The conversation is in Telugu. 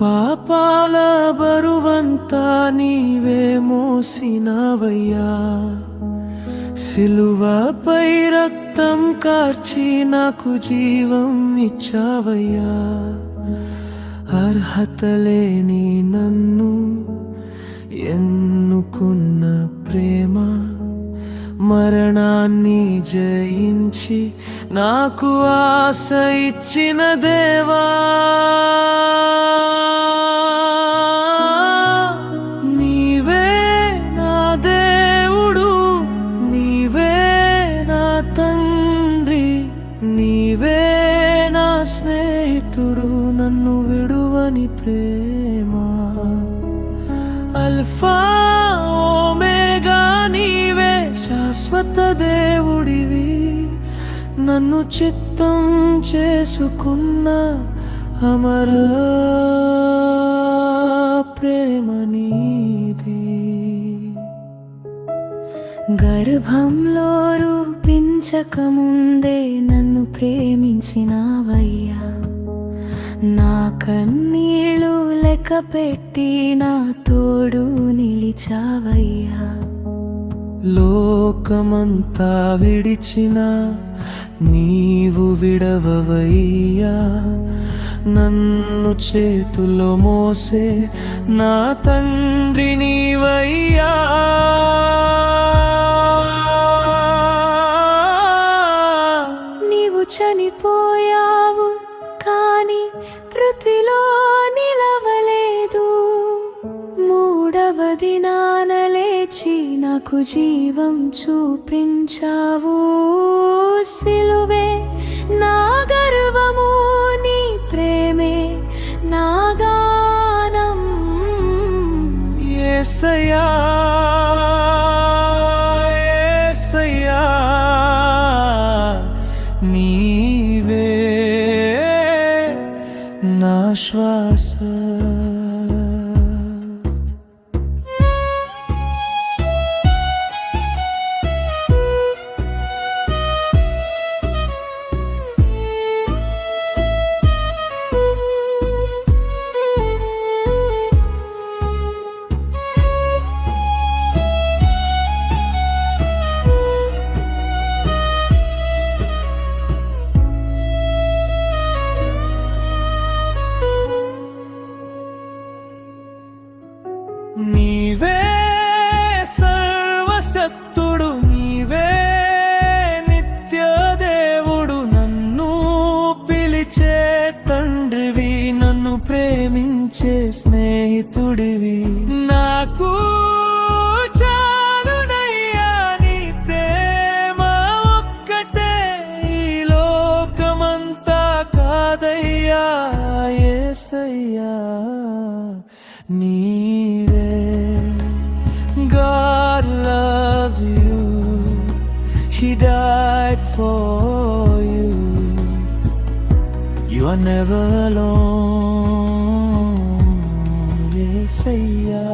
పాపాల బరువంతా నీవే మోసినవయ్యా, సిలువపై రక్తం కార్చి నాకు జీవం ఇచ్చావయ్యా. అర్హత లేని నన్ను ఎన్నుకున్న ప్రేమ, మరణాన్ని జయించి నాకు ఆశ ఇచ్చిన దేవా. నీవే నా దేవుడు, నీవే నా తండ్రి, నీవే నా స్నేహితుడు, నన్ను విడువని ప్రేమ. అల్ఫా ఓమేగా నీవే, శాశ్వత దేవుడివి, నన్ను చిత్తం చేసుకున్న అమర ప్రేమ నీది. గర్భంలో రూపించకముందే నన్ను ప్రేమించినావయ్యా, నా కన్నీళ్ళు లెక్క పెట్టి నా తోడు నిలిచావయ్యా. లోకమంతా విడిచిన నీవు విడవవయ్యా, నన్ను చేతుల్లో మోసే నా తండ్రి నీవయ్యా. నీవు చనిపోయావు కానీ మృతిలో నిలవలేదు, మూడవ దినాన లేచి నాకు జీవం చూపించావు. సిలువే నా గర్వము, నీ ప్రేమే నా గానం. యేసయ్యా యేసయ్యా, నీవే నా శ్వాస. నీవే సర్వశక్తుడు, నీవే నిత్య దేవుడు, నన్ను పిలిచే తండ్రివి, నన్ను ప్రేమించే స్నేహితుడివి. నాకు చాలునయ్యా నీ ప్రేమ ఒక్కటే, ఈ లోకమంతా కాదయ్యా. యేసయ్యా నీవే. God loves you, He died for you, you are never alone. Yesaya.